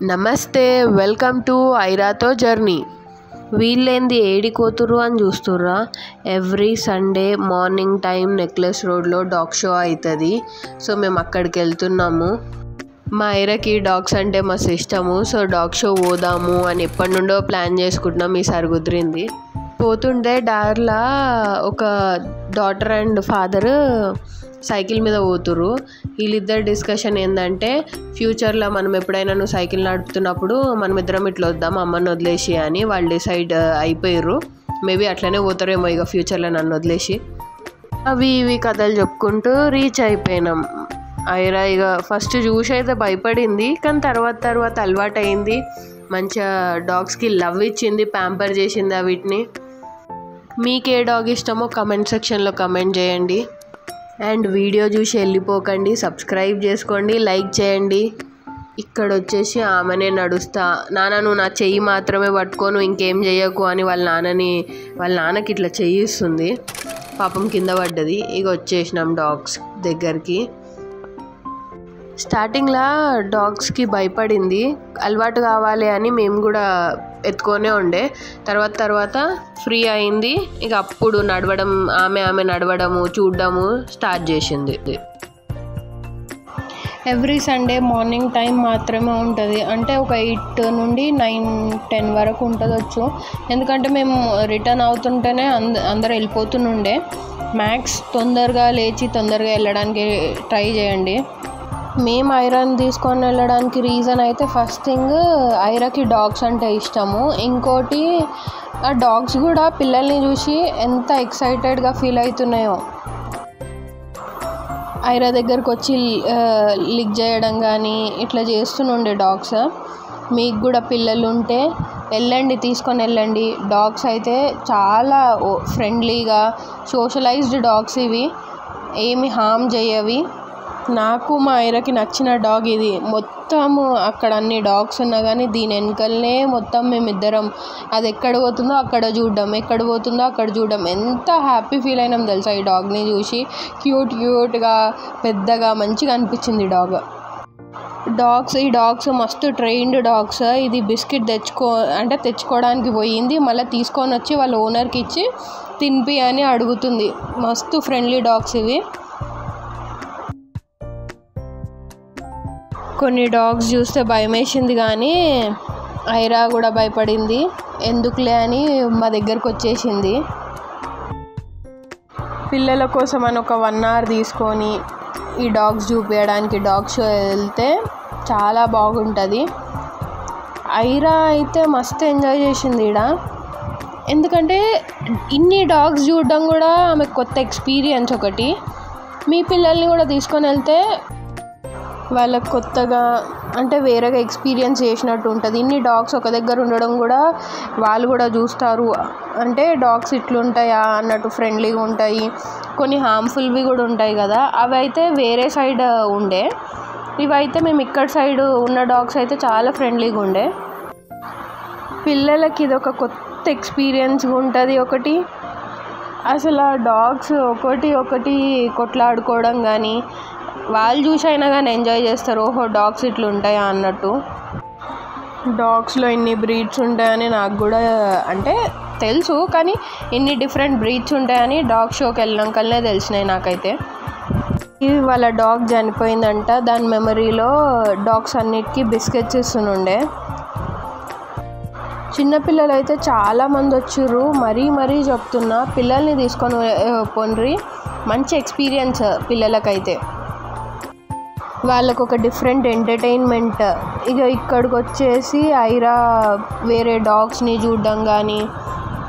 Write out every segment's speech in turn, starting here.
నమస్తే, welcome to ఐరాతో journey. వీళ్ళేంది ఏడికోతురు అని చూస్తుర్రా? Every Sunday morning time necklace రోడ్లో డాగ్ షో అవుతుంది. సో మేము అక్కడికి వెళ్తున్నాము. మా ఐరాకి డాగ్స్ అంటే మస్తు ఇష్టము. సో డాగ్ షో పోదాము అని ఎప్పటి నుండో ప్లాన్ చేసుకుంటున్నాం. ఈసారి కుదిరింది. పోతుంటే దారిలో ఒక డాటర్ అండ్ ఫాదర్ సైకిల్ మీద పోతురు. వీళ్ళిద్దరు డిస్కషన్ ఏంటంటే, ఫ్యూచర్లో మనం ఎప్పుడైనా నువ్వు సైకిల్ నడుపుతున్నప్పుడు మనం ఇద్దరం ఇట్లా వద్దాం అమ్మని వదిలేసి అని వాళ్ళు డిసైడ్ అయిపోయారు. మేబీ అట్లనే పోతారేమో ఇక ఫ్యూచర్లో నన్ను వదిలేసి. అవి ఇవి కథలు చెప్పుకుంటూ రీచ్ అయిపోయినాం. ఐరా ఇక ఫస్ట్ చూసి అయితే భయపడింది, కానీ తర్వాత అలవాటు అయింది. మంచిగా డాగ్స్కి లవ్ ఇచ్చింది, ప్యాంపర్ చేసింది వీటిని. మీకు ఏ డాగ్ ఇష్టమో కమెంట్ సెక్షన్లో కమెంట్ చేయండి. అండ్ వీడియో చూసి వెళ్ళిపోకండి, సబ్స్క్రైబ్ చేసుకోండి, లైక్ చేయండి. ఇక్కడ వచ్చేసి ఆమెనే నడుస్తా, నాన్న నువ్వు నా చెయ్యి మాత్రమే పట్టుకోను ఇంకేం చెయ్యకు అని వాళ్ళ నాన్నకి ఇట్లా చెయ్యిస్తుంది. పాపం కింద పడ్డది. ఇక వచ్చేసినాం డాగ్స్ దగ్గరికి. స్టార్టింగ్లో డాగ్స్కి భయపడింది, అలవాటు కావాలి అని మేము కూడా ఎత్తుకొనే ఉండే. తర్వాత ఫ్రీ అయింది. ఇక అప్పుడు నడవడం, ఆమె నడవడము చూడడము స్టార్ట్ చేసింది. ఎవ్రీ సండే మార్నింగ్ టైం మాత్రమే ఉంటుంది, అంటే ఒక 8 నుండి 9-10 వరకు ఉంటుందొచ్చు. ఎందుకంటే మేము రిటర్న్ అవుతుంటేనే అందరూ వెళ్ళిపోతుండే. మ్యాక్స్ తొందరగా లేచి తొందరగా వెళ్ళడానికి ట్రై చేయండి. మేము ఐరాని తీసుకొని వెళ్ళడానికి రీజన్ అయితే, ఫస్ట్ థింగ్ ఐరాకి డాగ్స్ అంటే ఇష్టము. ఇంకోటి ఆ డాగ్స్ కూడా పిల్లల్ని చూసి ఎంత ఎక్సైటెడ్గా ఫీల్ అవుతున్నాయో. ఐరా దగ్గరకు వచ్చి లిక్ చేయడం కానీ ఇట్లా చేస్తుండే డాగ్స్. మీకు కూడా పిల్లలు ఉంటే వెళ్ళండి, తీసుకొని వెళ్ళండి. డాగ్స్ అయితే చాలా ఫ్రెండ్లీగా సోషలైజ్డ్ డాగ్స్ ఇవి, ఏమి హామ్ చేయవి. నాకు మా ఐరాకి నచ్చిన డాగ్ ఇది. మొత్తము అక్కడ అన్ని డాగ్స్ ఉన్నా కానీ దీని వెనకలనే మొత్తం మేమిద్దరం అది ఎక్కడ పోతుందో అక్కడ చూడడం, ఎక్కడ పోతుందో అక్కడ చూడడం. ఎంత హ్యాపీ ఫీల్ అయినాం తెలుసా ఈ డాగ్ని చూసి. క్యూట్గా పెద్దగా మంచిగా అనిపించింది ఈ డాగ్స్ మస్తు ట్రైన్డ్ డాగ్స్. ఇది బిస్కెట్ తెచ్చుకోవడానికి పోయింది, మళ్ళీ తీసుకొని వచ్చి వాళ్ళ ఓనర్కి ఇచ్చి తినిపి అని అడుగుతుంది. మస్తు ఫ్రెండ్లీ డాగ్స్ ఇవి. కొన్ని డాగ్స్ చూస్తే భయం వేసింది, కానీ ఐరా కూడా భయపడింది. ఎందుకులే అని మా దగ్గరకు వచ్చేసింది. పిల్లల కోసం అని ఒక 1 hour తీసుకొని ఈ డాగ్స్ చూపించడానికి డాగ్ షో వెళ్తే చాలా బాగుంటుంది. ఐరా అయితే మస్తు ఎంజాయ్ చేసింది ఈడ. ఎందుకంటే ఇన్ని డాగ్స్ చూడడం కూడా ఆమెకు కొత్త ఎక్స్పీరియన్స్ ఒకటి. మీ పిల్లల్ని కూడా తీసుకొని వెళ్తే వాళ్ళకు కొత్తగా అంటే వేరేగా ఎక్స్పీరియన్స్ చేసినట్టు ఉంటుంది. ఇన్ని డాగ్స్ ఒక దగ్గర ఉండడం కూడా వాళ్ళు కూడా చూస్తారు, అంటే డాగ్స్ ఇట్లుంటాయా అన్నట్టు ఫ్రెండ్లీగా ఉంటాయి. కొన్ని హార్మ్ఫుల్వి కూడా ఉంటాయి కదా, అవి అయితే వేరే సైడ్ ఉండే. ఇవైతే మేము ఇక్కడ సైడ్ ఉన్న డాగ్స్ అయితే చాలా ఫ్రెండ్లీగా ఉండే. పిల్లలకి ఇది ఒక కొత్త ఎక్స్పీరియన్స్ ఉంటుంది. ఒకటి అసలు ఆ డాగ్స్ ఒకటి కొట్లాడుకోవడం కానీ వాళ్ళు చూసి అయినా కానీ ఎంజాయ్ చేస్తారు. ఓహో డాగ్స్ ఇట్లా ఉంటాయా అన్నట్టు. డాగ్స్లో ఇన్ని బ్రీడ్స్ ఉంటాయని నాకు కూడా అంటే తెలుసు, కానీ ఇన్ని డిఫరెంట్ బ్రీడ్స్ ఉంటాయని డాగ్ షోకి వెళ్ళినాకనే తెలిసినాయి నాకైతే. ఇది వాళ్ళ డాగ్ చనిపోయిందంట, దాని మెమరీలో డాగ్స్ అన్నిటికీ బిస్కెట్స్ ఇస్తుండే. చిన్నపిల్లలు అయితే చాలామంది వచ్చిర్రు. మరీ చెప్తున్నా, పిల్లల్ని తీసుకొని పోండ్రి, మంచి ఎక్స్పీరియన్స్ పిల్లలకైతే. వాళ్ళకు ఒక డిఫరెంట్ ఎంటర్టైన్మెంట్. ఇక ఇక్కడికి వచ్చేసి ఐరా వేరే డాగ్స్ని చూడడం కానీ,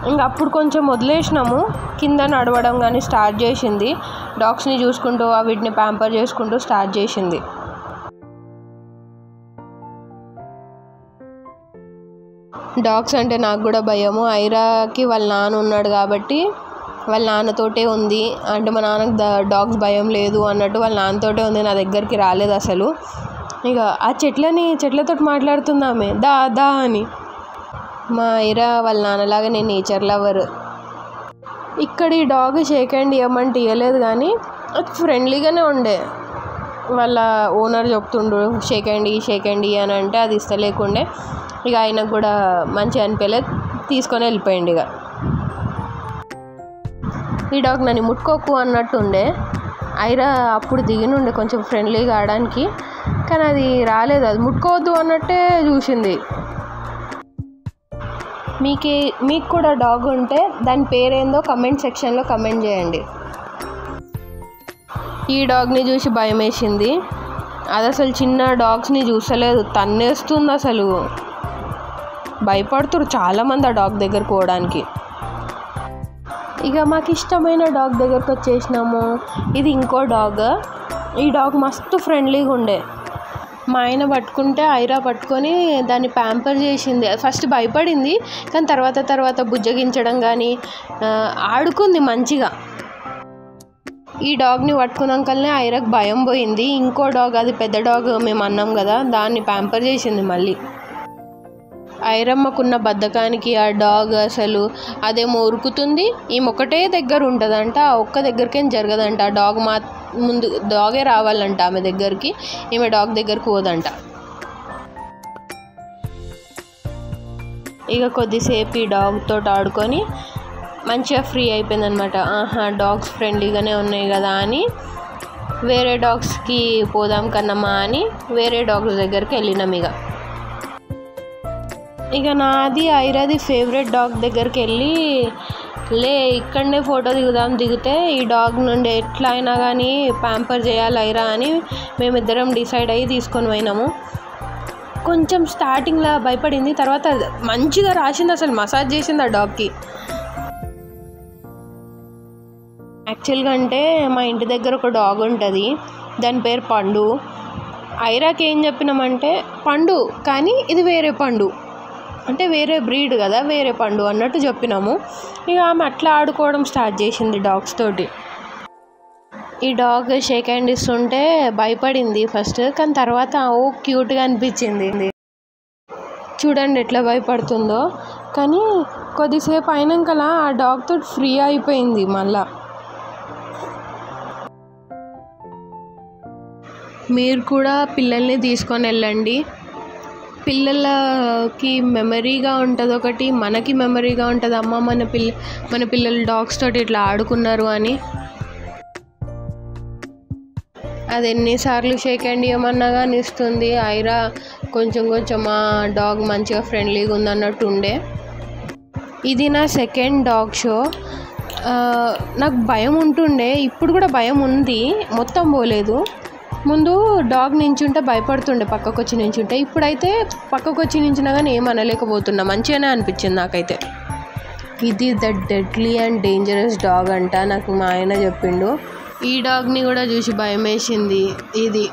ఇంకా అప్పుడు కొంచెం వదిలేసినాము, కింద నడవడం కానీ స్టార్ట్ చేసింది. డాగ్స్ని చూసుకుంటూ వీటిని ప్యాంపర్ చేసుకుంటూ స్టార్ట్ చేసింది. డాగ్స్ అంటే నాకు కూడా భయము. ఐరాకి వాళ్ళ నాన్న ఉన్నాడు కాబట్టి వాళ్ళ నాన్నతోటే ఉంది, అంటే మా నాన్నకు డాగ్స్ భయం లేదు అన్నట్టు వాళ్ళ నాన్నతోటే ఉంది, నా దగ్గరికి రాలేదు అసలు. ఇక ఆ చెట్లతో మాట్లాడుతుందామె దా అని. మా ఐరా వాళ్ళ నాన్నలాగా నేను నేచర్ లవర్. ఇక్కడ ఈ డాగ్ షేక్ హ్యాండ్ ఇవ్వమంటే ఇవ్వలేదు, కానీ అది ఫ్రెండ్లీగానే ఉండే. వాళ్ళ ఓనర్ చెప్తుండు షేక్ హ్యాండ్ అని అంటే అది ఇస్తలేకుండే. ఇక ఆయనకు కూడా మంచిగా అనిపించలేదు, తీసుకొని వెళ్ళిపోయింది. ఇక ఈ డాగ్ నన్ను ముట్టుకోకు అన్నట్టుండే. ఐరా అప్పుడు దిగినుండే కొంచెం ఫ్రెండ్లీగా ఆడడానికి, కానీ అది రాలేదు, అది ముట్టుకోవద్దు అన్నట్టే చూసింది. మీకు కూడా డాగ్ ఉంటే దాని పేరేందో కమెంట్ సెక్షన్లో కమెంట్ చేయండి. ఈ డాగ్ని చూసి భయం వేసింది. అది అసలు చిన్న డాగ్స్ని చూసలేదు, తన్నేస్తుంది. అసలు భయపడుతున్నారు చాలామంది ఆ డాగ్ దగ్గరకు పోవడానికి. ఇక మాకు ఇష్టమైన డాగ్ దగ్గరకు వచ్చేసినాము. ఇది ఇంకో డాగ్. ఈ డాగ్ మస్తు ఫ్రెండ్లీగా ఉండే. మా ఆయన పట్టుకుంటే ఐరా పట్టుకొని దాన్ని ప్యాంపర్ చేసింది. ఫస్ట్ భయపడింది, కానీ తర్వాత బుజ్జగించడం కానీ ఆడుకుంది మంచిగా. ఈ డాగ్ని పట్టుకున్నాకనే ఐరాకు భయం పోయింది. ఇంకో డాగ్, అది పెద్ద డాగ్ మేము అన్నాం కదా, దాన్ని ప్యాంపర్ చేసింది మళ్ళీ. ఐరమ్మకున్న బద్ధకానికి ఆ డాగ్ అసలు అదేమో ఉరుకుతుంది, ఈమె ఒకటే దగ్గర ఉంటుందంట, ఆ ఒక్క దగ్గరికేం జరగదంట. ఆ డాగ్ ముందు డాగే రావాలంట ఆమె దగ్గరికి, ఈమె డాగ్ దగ్గరికి పోదంట. ఇక కొద్దిసేపు ఈ డాగ్తో ఆడుకొని మంచిగా ఫ్రీ అయిపోయిందనమాట. డాగ్స్ ఫ్రెండ్లీగానే ఉన్నాయి కదా అని వేరే డాగ్స్కి పోదాం కన్నమ్మా అని వేరే డాగ్స్ దగ్గరికి వెళ్ళినాం. ఇక నాది ఐరాది ఫేవరెట్ డాగ్ దగ్గరికి వెళ్ళి ఇక్కడనే ఫోటో దిగితే ఈ డాగ్ నుండి ఎట్లా అయినా కానీ ప్యాంపర్ చేయాలి ఐరా అని మేమిద్దరం డిసైడ్ అయ్యి తీసుకొని పోయినాము. కొంచెం స్టార్టింగ్లో భయపడింది, తర్వాత మంచిగా రాసింది, అసలు మసాజ్ చేసింది ఆ డాగ్కి. యాక్చువల్గా అంటే మా ఇంటి దగ్గర ఒక డాగ్ ఉంటుంది, దాని పేరు పండు. ఐరాకి ఏం చెప్పినామంటే పండు, కానీ ఇది వేరే పండు, అంటే వేరే బ్రీడ్ కదా, వేరే పండు అన్నట్టు చెప్పినాము. ఇక ఆమె అట్లా ఆడుకోవడం స్టార్ట్ చేసింది డాగ్స్ తోటి. ఈ డాగ్ షేక్ హ్యాండ్ ఇస్తుంటే భయపడింది ఫస్ట్, కానీ తర్వాత క్యూట్గా అనిపించింది. చూడండి ఎట్లా భయపడుతుందో. కానీ కొద్దిసేపు అయినాకలా ఆ డాగ్ తోటి ఫ్రీ అయిపోయింది. మళ్ళా మీరు కూడా పిల్లల్ని తీసుకొని వెళ్ళండి. పిల్లలకి మెమరీగా ఉంటుంది ఒకటి, మనకి మెమరీగా ఉంటుంది. అమ్మ మన పిల్లలు డాగ్స్ తోటి ఇట్లా ఆడుకున్నారు అని. అది ఎన్నిసార్లు షేక్ హ్యాండ్ ఇవ్వమన్నా కానీ ఇస్తుంది. ఐరా కొంచెం ఆ డాగ్ మంచిగా ఫ్రెండ్లీగా ఉందన్నట్టు ఉండే. ఇది నా సెకండ్ డాగ్ షో. నాకు భయం ఉంటుండే, ఇప్పుడు కూడా భయం ఉంది, మొత్తం పోలేదు. ముందు డాగ్ నించుంటే భయపడుతుండే, పక్కకు వచ్చి నించుంటే. ఇప్పుడైతే పక్కకు వచ్చి నించున్నా కానీ ఏమనలేకపోతున్నా, మంచిగానే అనిపించింది నాకైతే. ఇది the deadly and dangerous dog అంట, నాకు మా ఆయన చెప్పిండు. ఈ డాగ్ని కూడా చూసి భయం వేసింది. ఇది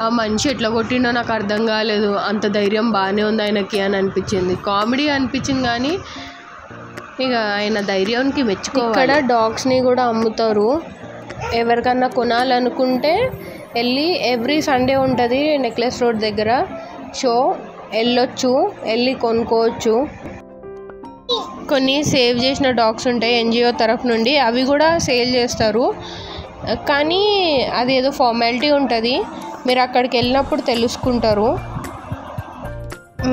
ఆ మనిషి ఎట్లా కొట్టిండో నాకు అర్థం కాలేదు, అంత ధైర్యం బాగానే ఉంది ఆయనకి అని అనిపించింది. కామెడీ అనిపించింది, కానీ ఇక ఆయన ధైర్యానికి మెచ్చుకోవాలి. ఇక్కడ డాగ్స్ని కూడా అమ్ముతారు. ఎవరికన్నా కొనాలనుకుంటే వెళ్ళి ఎవ్రీ సండే ఉంటుంది నెక్లెస్ రోడ్ దగ్గర షో, వెళ్ళి కొనుక్కోవచ్చు. కొన్ని సేవ్ చేసిన డాగ్స్ ఉంటాయి ఎన్జిఓ తరఫు నుండి, అవి కూడా సేల్ చేస్తారు. కానీ అది ఏదో ఫార్మాలిటీ ఉంటుంది, మీరు అక్కడికి వెళ్ళినప్పుడు తెలుసుకుంటారు.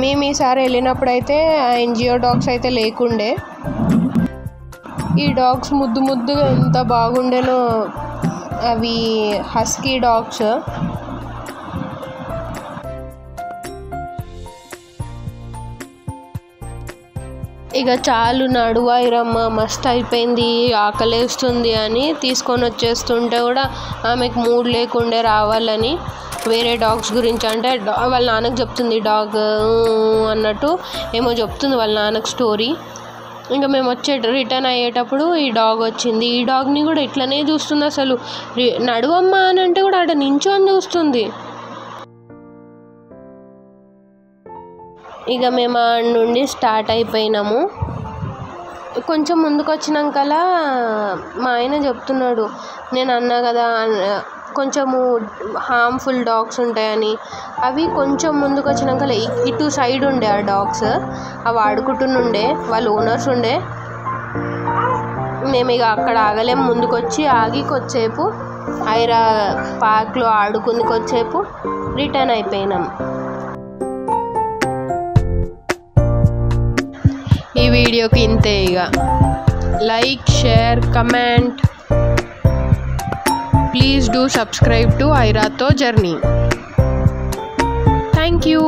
మేము ఈసారి వెళ్ళినప్పుడైతే ఆ ఎన్జిఓ డాగ్స్ అయితే లేకుండే. ఈ డాగ్స్ ముద్దుగా ఎంత బాగుండేనో, అవి హస్కీ డాగ్స్. ఇక చాలు నడువాయిరమ్మ, మస్తు అయిపోయింది, ఆకలేస్తుంది అని తీసుకొని వచ్చేస్తుంటే కూడా ఆమెకు మూడ్ లేకుండే రావాలని. వేరే డాగ్స్ గురించి అంటే వాళ్ళ నాన్నకు చెప్తుంది, డాగ్ అన్నట్టు ఏమో చెప్తుంది వాళ్ళ నాన్నకు స్టోరీ. ఇంకా మేము రిటర్న్ అయ్యేటప్పుడు ఈ డాగ్ వచ్చింది. ఈ డాగ్ని కూడా ఇట్లనే చూస్తుంది, అసలు నడువమ్మ అని అంటే కూడా అక్కడ నించొని చూస్తుంది. ఇక మేము ఆడ నుండి స్టార్ట్ అయిపోయినాము. కొంచెం ముందుకు వచ్చినాకలా మా ఆయన చెప్తున్నాడు, నేను అన్నా కదా కొంచెము హార్మ్ఫుల్ డాగ్స్ ఉంటాయని. అవి కొంచెం ముందుకు వచ్చినాక ఇటు సైడ్ ఉండే ఆ డాగ్స్, అవి ఆడుకుంటుండే, వాళ్ళ ఓనర్స్ ఉండే. మేము ఇక అక్కడ ఆగలేం, ముందుకు వచ్చి ఆగి కొద్దిసేపు ఐరా పార్క్లో ఆడుకుంది కొద్దిసేపు, రిటర్న్ అయిపోయినాం. ఈ వీడియోకి ఇంతే ఇక. Like, share, comment. Please do subscribe to ఐరాతో జర్నీ. Thank you.